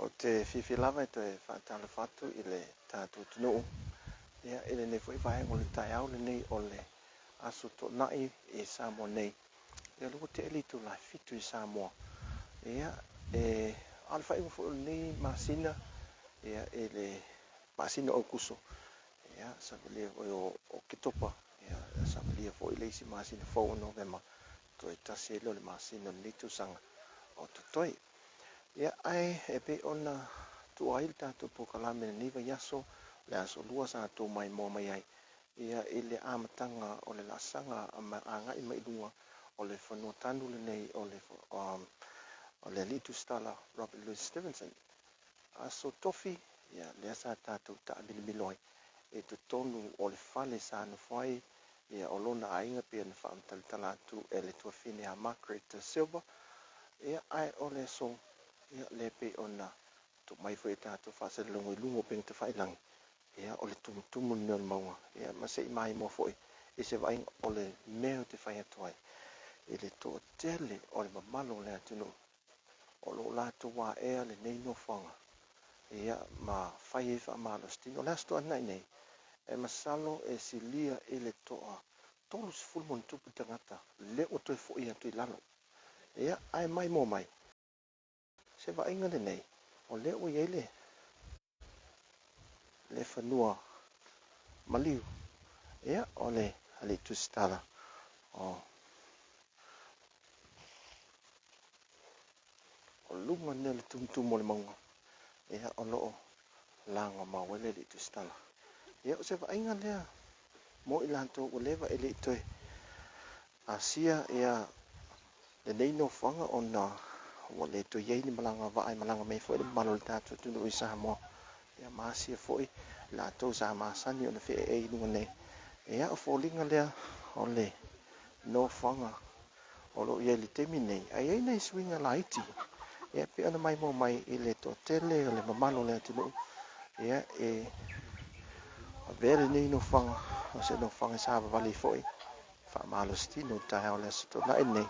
O te whiwhi lava e te whaatala whatu I le tātou tunu. Ia ele nei fwoi vai o le tai au le nei o le aso to nai e Samoa nei. Ia luko te eli tu lai fitu I Samoa. Ia ala whai mo fwoi nei masina. Ia ele masina o kuso. Ia savalia o kitopa. Ia savalia fwoi leisi masina fwoi no vema. Toi tasi elo le masina ni tu sanga o tutoi. Ia ai e pe ona tu ail tātou pokalame niwa yaso le aso lua sa tō mai mō mai ai. Ia ele amatanga o le lasanga a ngai mai lunga o le whanua tanu le nei o le litu stala Robert Louis Stevenson. Aso tofi, ia le asa tātou ta milimiloi e tu tonu o le whale sa anu whai ia o lona ainga pia na whaamtalitala atu e le tuafine a Margaret Silver. Ia ai o le so ia le pe ona tu mai foi tātou whaasere longo I lungo ping te whailangi. Ia o le tumutumu ni o le maunga. Ia masei mai mo foi. E se vai o le meo te whai atuai. E le tō tele o le mamalo le atunu. O lo lato wā ea le nei no whanga. Ia ma whai e wha malo stino. Le asto anai nei. E masalo e silia e le toa. Tolu se fulmon tupu tangata. Le o toi fo ia tui lalo. Ia ai mai mo mai. Se va inga le nei. O le o iele. Le whanua maliu. Ia o le hali tustala. O lunga ne le tumtumu le maunga. Ia o loo langa mawele le tustala. Ia o se va inga lea. Mo ilanto o lewa ele itoe. Asia ia le nei no whanga o na o le to yei ni malanga va ai malanga me foi le malo le tatu tunu I Samoa. Ia masia foi la to sa masani o le fe e lunga nei. Ia o folinga lea o le no whanga o lo ia li temi nei. Ai ei nei swinga la iti. Ia pe ana mai mo mai I le to tele o le mamalo le tunu. Ia a vere nei no whanga o se no whanga sa vali foi. Fa malo stino tai o le soto na nei.